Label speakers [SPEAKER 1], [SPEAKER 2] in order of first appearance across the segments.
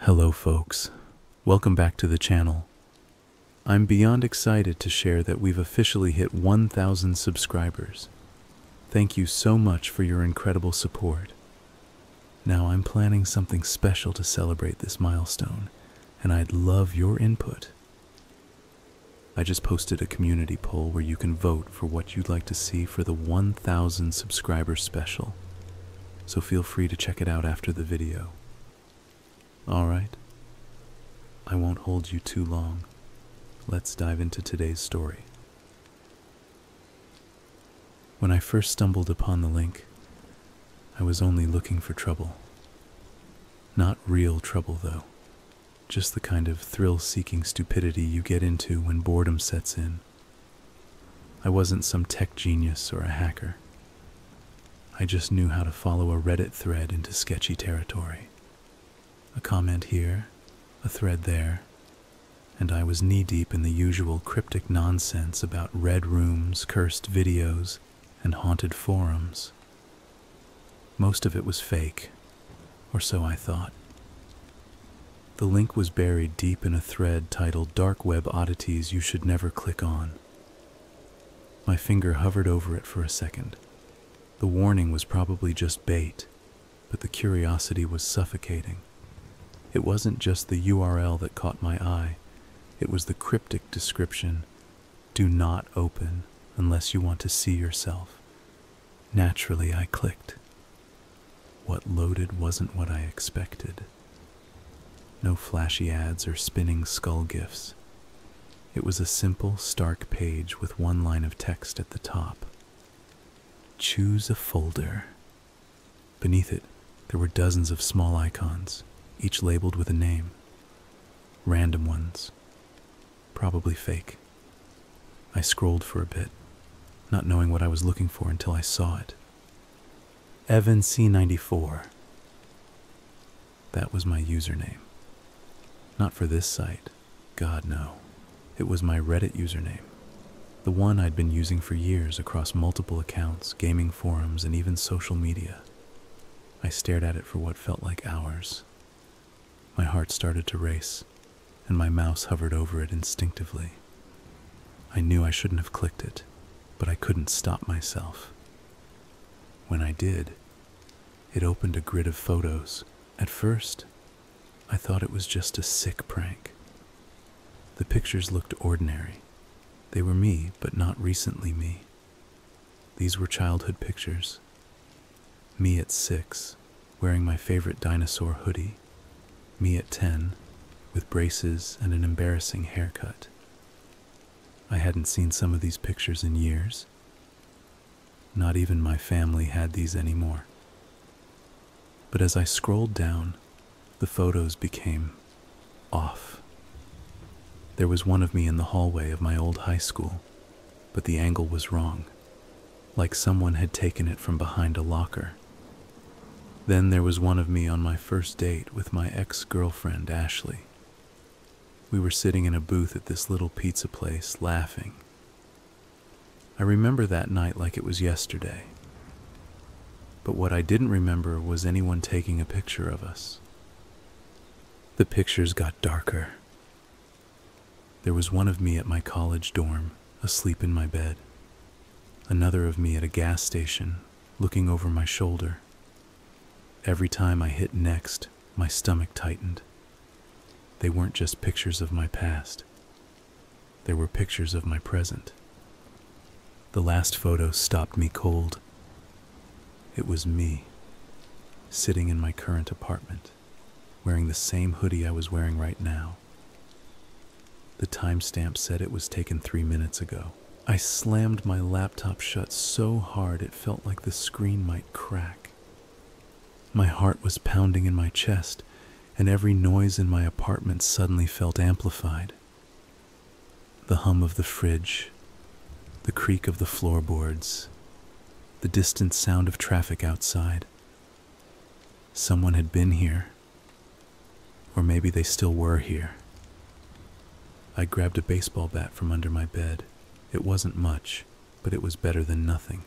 [SPEAKER 1] Hello folks, welcome back to the channel. I'm beyond excited to share that we've officially hit 1,000 subscribers. Thank you so much for your incredible support. Now I'm planning something special to celebrate this milestone, and I'd love your input. I just posted a community poll where you can vote for what you'd like to see for the 1,000 subscriber special, so feel free to check it out after the video. Alright, I won't hold you too long. Let's dive into today's story. When I first stumbled upon the link, I was only looking for trouble. Not real trouble though, just the kind of thrill-seeking stupidity you get into when boredom sets in. I wasn't some tech genius or a hacker. I just knew how to follow a Reddit thread into sketchy territory. A comment here, a thread there, and I was knee-deep in the usual cryptic nonsense about red rooms, cursed videos, and haunted forums. Most of it was fake, or so I thought. The link was buried deep in a thread titled Dark Web Oddities You Should Never Click On. My finger hovered over it for a second. The warning was probably just bait, but the curiosity was suffocating. It wasn't just the URL that caught my eye, it was the cryptic description, "Do not open unless you want to see yourself." Naturally, I clicked. What loaded wasn't what I expected. No flashy ads or spinning skull gifs. It was a simple, stark page with one line of text at the top. Choose a folder. Beneath it, there were dozens of small icons, each labeled with a name. Random ones. Probably fake. I scrolled for a bit, not knowing what I was looking for until I saw it. Evan C94. That was my username. Not for this site. God, no. It was my Reddit username. The one I'd been using for years across multiple accounts, gaming forums, and even social media. I stared at it for what felt like hours. My heart started to race, and my mouse hovered over it instinctively. I knew I shouldn't have clicked it, but I couldn't stop myself. When I did, it opened a grid of photos. At first, I thought it was just a sick prank. The pictures looked ordinary. They were me, but not recently me. These were childhood pictures. Me at 6, wearing my favorite dinosaur hoodie. Me at 10, with braces and an embarrassing haircut. I hadn't seen some of these pictures in years. Not even my family had these anymore. But as I scrolled down, the photos became off. There was one of me in the hallway of my old high school, but the angle was wrong, like someone had taken it from behind a locker. Then there was one of me on my first date with my ex-girlfriend, Ashley. We were sitting in a booth at this little pizza place, laughing. I remember that night like it was yesterday. But what I didn't remember was anyone taking a picture of us. The pictures got darker. There was one of me at my college dorm, asleep in my bed. Another of me at a gas station, looking over my shoulder. Every time I hit next, my stomach tightened. They weren't just pictures of my past. They were pictures of my present. The last photo stopped me cold. It was me, sitting in my current apartment, wearing the same hoodie I was wearing right now. The timestamp said it was taken 3 minutes ago. I slammed my laptop shut so hard it felt like the screen might crack. My heart was pounding in my chest, and every noise in my apartment suddenly felt amplified. The hum of the fridge, the creak of the floorboards, the distant sound of traffic outside. Someone had been here, or maybe they still were here. I grabbed a baseball bat from under my bed. It wasn't much, but it was better than nothing.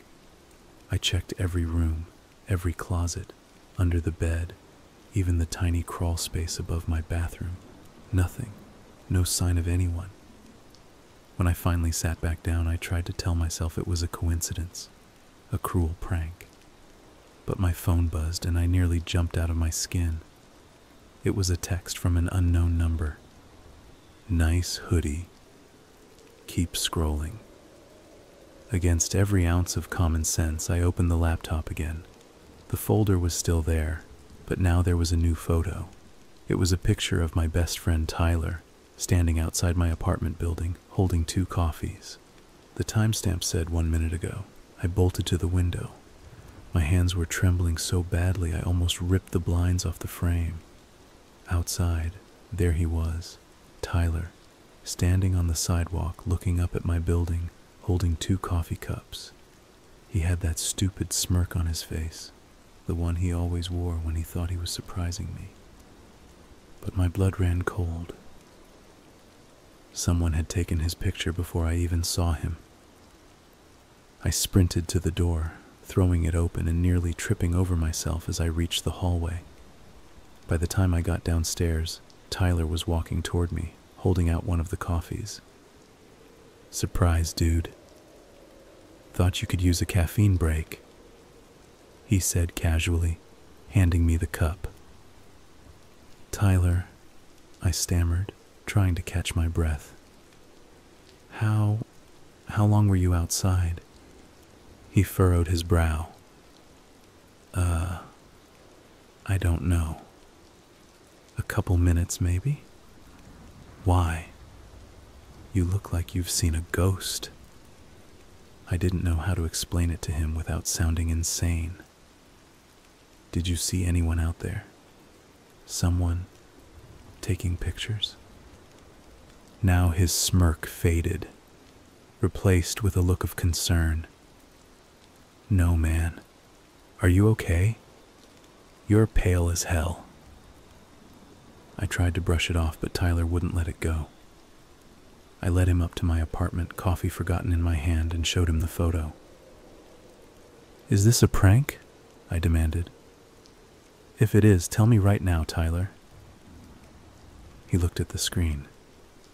[SPEAKER 1] I checked every room, every closet, under the bed, even the tiny crawl space above my bathroom. Nothing. No sign of anyone. When I finally sat back down, I tried to tell myself it was a coincidence, a cruel prank. But my phone buzzed and I nearly jumped out of my skin. It was a text from an unknown number. Nice hoodie. Keep scrolling. Against every ounce of common sense, I opened the laptop again. The folder was still there, but now there was a new photo. It was a picture of my best friend Tyler, standing outside my apartment building, holding 2 coffees. The timestamp said 1 minute ago. I bolted to the window. My hands were trembling so badly I almost ripped the blinds off the frame. Outside, there he was, Tyler, standing on the sidewalk looking up at my building, holding 2 coffee cups. He had that stupid smirk on his face, the one he always wore when he thought he was surprising me. But my blood ran cold. Someone had taken his picture before I even saw him. I sprinted to the door, throwing it open and nearly tripping over myself as I reached the hallway. By the time I got downstairs, Tyler was walking toward me, holding out one of the coffees. "Surprise, dude. Thought you could use a caffeine break," he said casually, handing me the cup. "Tyler," I stammered, trying to catch my breath. How long were you outside?" He furrowed his brow. I don't know. A couple minutes, maybe?" "Why? You look like you've seen a ghost." I didn't know how to explain it to him without sounding insane. "Did you see anyone out there? Someone taking pictures?" Now his smirk faded, replaced with a look of concern. "No, man. Are you okay? You're pale as hell." I tried to brush it off, but Tyler wouldn't let it go. I led him up to my apartment, coffee forgotten in my hand, and showed him the photo. "Is this a prank?" I demanded. "If it is, tell me right now, Tyler." He looked at the screen,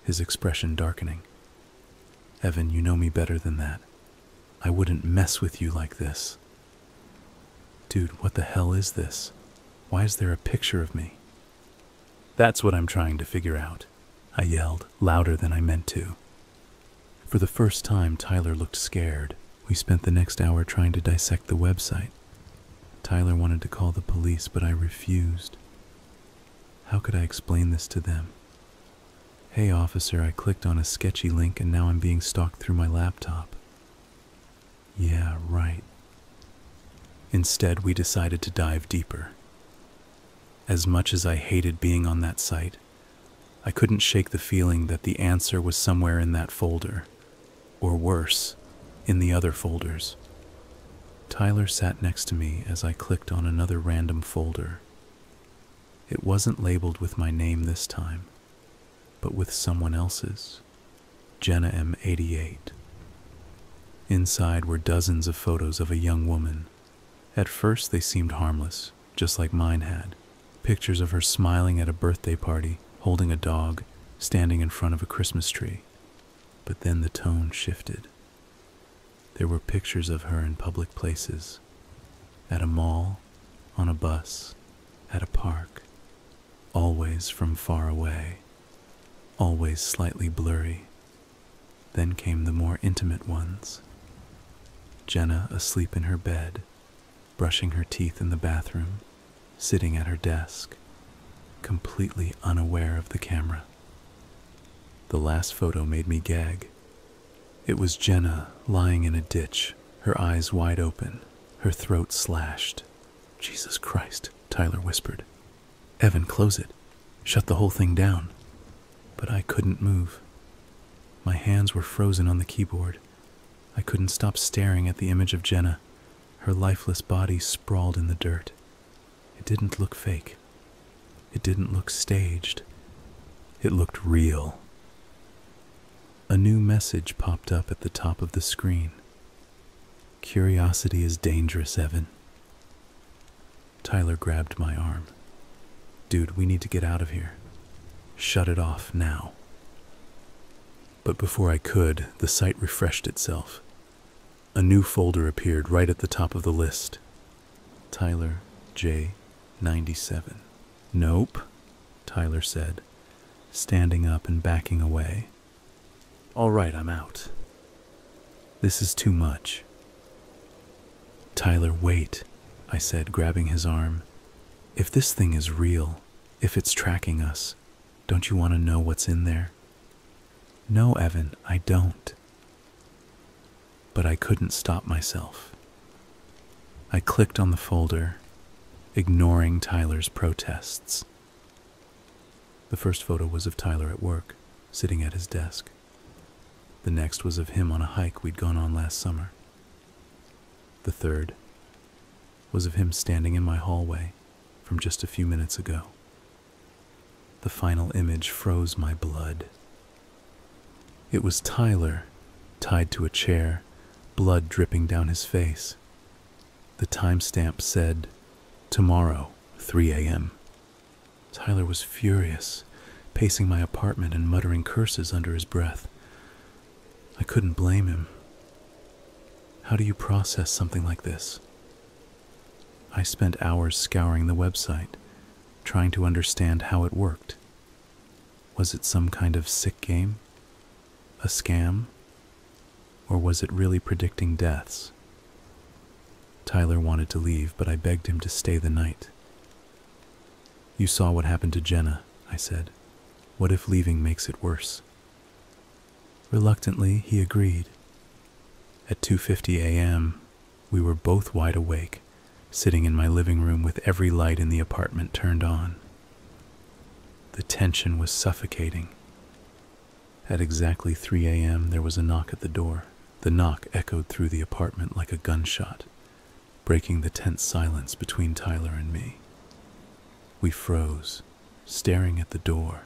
[SPEAKER 1] his expression darkening. "Evan, you know me better than that. I wouldn't mess with you like this." "Dude, what the hell is this? Why is there a picture of me?" "That's what I'm trying to figure out," I yelled, louder than I meant to. For the first time, Tyler looked scared. We spent the next hour trying to dissect the website. Tyler wanted to call the police, but I refused. How could I explain this to them? "Hey, officer, I clicked on a sketchy link and now I'm being stalked through my laptop." Yeah, right. Instead, we decided to dive deeper. As much as I hated being on that site, I couldn't shake the feeling that the answer was somewhere in that folder, or worse, in the other folders. Tyler sat next to me as I clicked on another random folder. It wasn't labeled with my name this time, but with someone else's, Jenna M88. Inside were dozens of photos of a young woman. At first they seemed harmless, just like mine had. Pictures of her smiling at a birthday party, holding a dog, standing in front of a Christmas tree. But then the tone shifted. There were pictures of her in public places, at a mall, on a bus, at a park, always from far away, always slightly blurry. Then came the more intimate ones. Jenna asleep in her bed, brushing her teeth in the bathroom, sitting at her desk, completely unaware of the camera. The last photo made me gag. It was Jenna lying in a ditch, her eyes wide open, her throat slashed. "Jesus Christ," Tyler whispered. "Evan, close it. Shut the whole thing down." But I couldn't move. My hands were frozen on the keyboard. I couldn't stop staring at the image of Jenna, her lifeless body sprawled in the dirt. It didn't look fake. It didn't look staged. It looked real. A new message popped up at the top of the screen. "Curiosity is dangerous, Evan." Tyler grabbed my arm. Dude, we need to get out of here. Shut it off now. But before I could, the site refreshed itself. A new folder appeared right at the top of the list. Tyler J. 97. Nope, Tyler said, standing up and backing away. All right, I'm out. This is too much. Tyler, wait, I said, grabbing his arm. If this thing is real, if it's tracking us, don't you want to know what's in there? No, Evan, I don't. But I couldn't stop myself. I clicked on the folder, ignoring Tyler's protests. The first photo was of Tyler at work, sitting at his desk. The next was of him on a hike we'd gone on last summer. The third was of him standing in my hallway from just a few minutes ago. The final image froze my blood. It was Tyler, tied to a chair, blood dripping down his face. The timestamp said, tomorrow, 3 a.m. Tyler was furious, pacing my apartment and muttering curses under his breath. I couldn't blame him. How do you process something like this? I spent hours scouring the website, trying to understand how it worked. Was it some kind of sick game? A scam? Or was it really predicting deaths? Tyler wanted to leave, but I begged him to stay the night. You saw what happened to Jenna, I said. What if leaving makes it worse? Reluctantly, he agreed. At 2:50 a.m., we were both wide awake, sitting in my living room with every light in the apartment turned on. The tension was suffocating. At exactly 3 a.m., there was a knock at the door. The knock echoed through the apartment like a gunshot, breaking the tense silence between Tyler and me. We froze, staring at the door.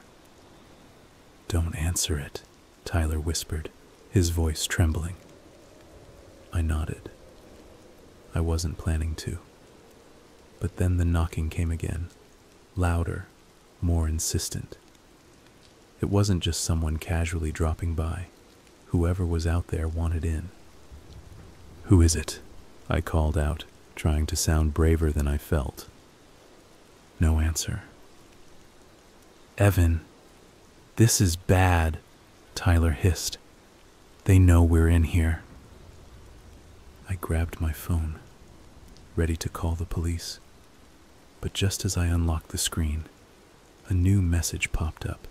[SPEAKER 1] Don't answer it, Tyler whispered, his voice trembling. I nodded. I wasn't planning to. But then the knocking came again, louder, more insistent. It wasn't just someone casually dropping by. Whoever was out there wanted in. Who is it? I called out, trying to sound braver than I felt. No answer. Evan, this is bad, Tyler hissed. They know we're in here. I grabbed my phone, ready to call the police. But just as I unlocked the screen, a new message popped up.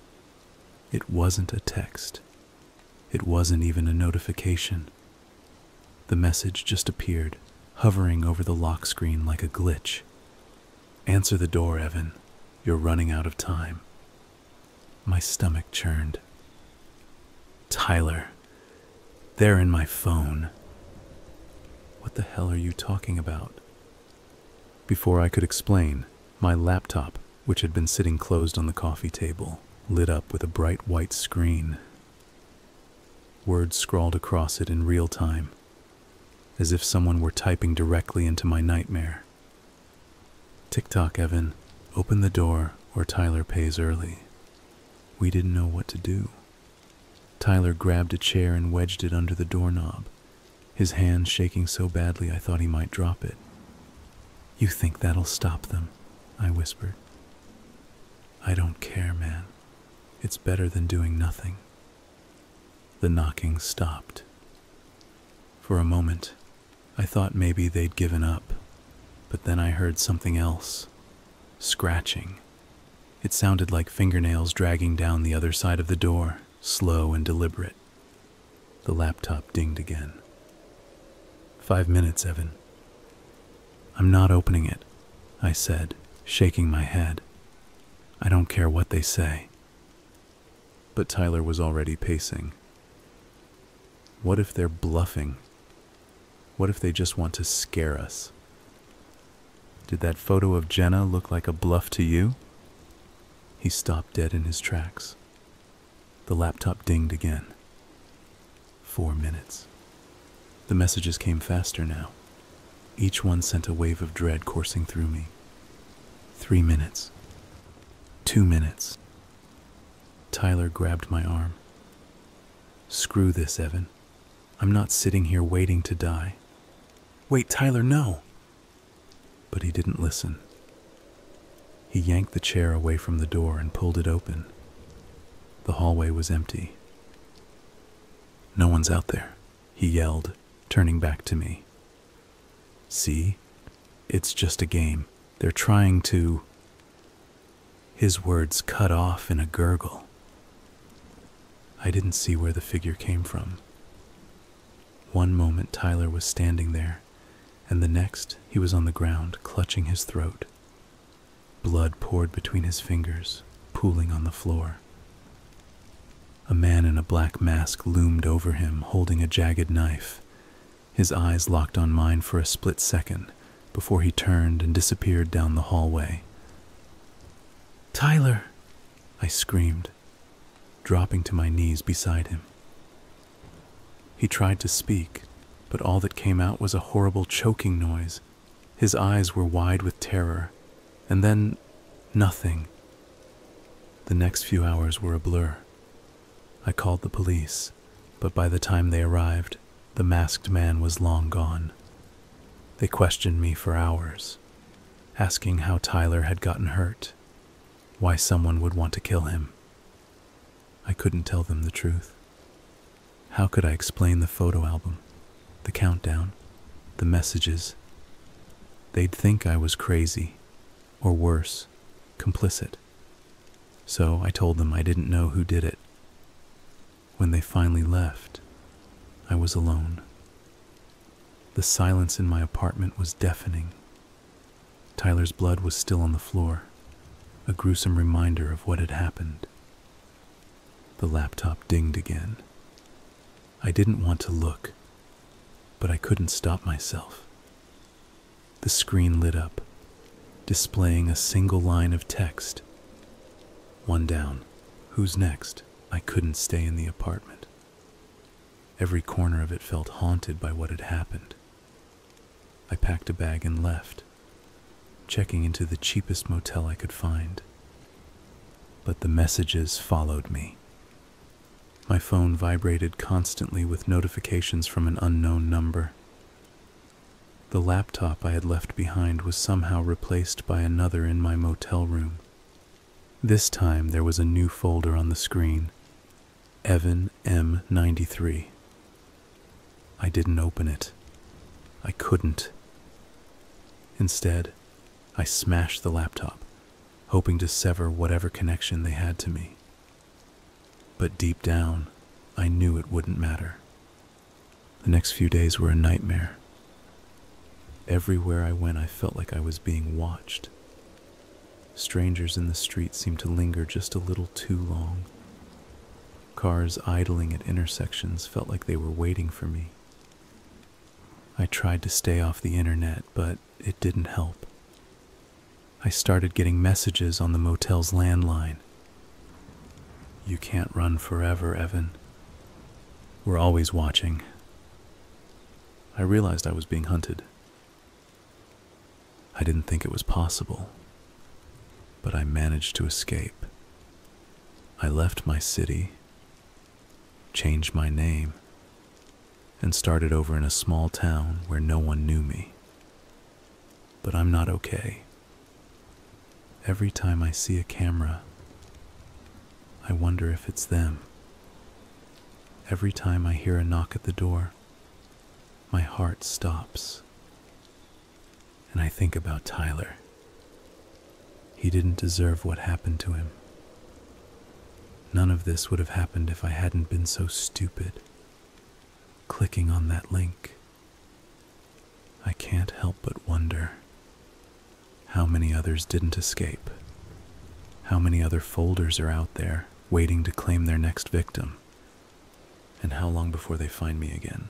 [SPEAKER 1] It wasn't a text. It wasn't even a notification. The message just appeared, hovering over the lock screen like a glitch. Answer the door, Evan. You're running out of time. My stomach churned. Tyler, they're in my phone. What the hell are you talking about? Before I could explain, my laptop, which had been sitting closed on the coffee table, lit up with a bright white screen. Words scrawled across it in real time, as if someone were typing directly into my nightmare. Tick-tock, Evan. Open the door or Tyler pays early. We didn't know what to do. Tyler grabbed a chair and wedged it under the doorknob, his hand shaking so badly I thought he might drop it. You think that'll stop them? I whispered. I don't care, man. It's better than doing nothing. The knocking stopped. For a moment, I thought maybe they'd given up, but then I heard something else. Scratching. It sounded like fingernails dragging down the other side of the door, slow and deliberate. The laptop dinged again. 5 minutes, Evan. I'm not opening it, I said, shaking my head. I don't care what they say. But Tyler was already pacing. What if they're bluffing? What if they just want to scare us? Did that photo of Jenna look like a bluff to you? He stopped dead in his tracks. The laptop dinged again. 4 minutes. The messages came faster now. Each one sent a wave of dread coursing through me. 3 minutes. 2 minutes. Tyler grabbed my arm. Screw this, Evan. I'm not sitting here waiting to die. Wait, Tyler, no! But he didn't listen. He yanked the chair away from the door and pulled it open. The hallway was empty. No one's out there, he yelled, turning back to me. See? It's just a game. They're trying to... His words cut off in a gurgle. I didn't see where the figure came from. One moment Tyler was standing there, and the next he was on the ground, clutching his throat. Blood poured between his fingers, pooling on the floor. A man in a black mask loomed over him, holding a jagged knife. His eyes locked on mine for a split second before he turned and disappeared down the hallway. "Tyler!" I screamed, dropping to my knees beside him. He tried to speak, but all that came out was a horrible choking noise. His eyes were wide with terror, and then nothing. The next few hours were a blur. I called the police, but by the time they arrived, the masked man was long gone. They questioned me for hours, asking how Tyler had gotten hurt, why someone would want to kill him. I couldn't tell them the truth. How could I explain the photo album, the countdown, the messages? They'd think I was crazy, or worse, complicit. So I told them I didn't know who did it. When they finally left, I was alone. The silence in my apartment was deafening. Tyler's blood was still on the floor, a gruesome reminder of what had happened. The laptop dinged again. I didn't want to look, but I couldn't stop myself. The screen lit up, displaying a single line of text. One down. Who's next? I couldn't stay in the apartment. Every corner of it felt haunted by what had happened. I packed a bag and left, checking into the cheapest motel I could find. But the messages followed me. My phone vibrated constantly with notifications from an unknown number. The laptop I had left behind was somehow replaced by another in my motel room. This time there was a new folder on the screen, Evan M93. I didn't open it. I couldn't. Instead, I smashed the laptop, hoping to sever whatever connection they had to me. But deep down, I knew it wouldn't matter. The next few days were a nightmare. Everywhere I went, I felt like I was being watched. Strangers in the street seemed to linger just a little too long. Cars idling at intersections felt like they were waiting for me. I tried to stay off the internet, but it didn't help. I started getting messages on the motel's landline. "You can't run forever, Evan. We're always watching." I realized I was being hunted. I didn't think it was possible, but I managed to escape. I left my city, changed my name, and started over in a small town where no one knew me. But I'm not okay. Every time I see a camera, I wonder if it's them. Every time I hear a knock at the door, my heart stops. And I think about Tyler. He didn't deserve what happened to him. None of this would have happened if I hadn't been so stupid, clicking on that link. I can't help but wonder how many others didn't escape. How many other folders are out there waiting to claim their next victim? And how long before they find me again?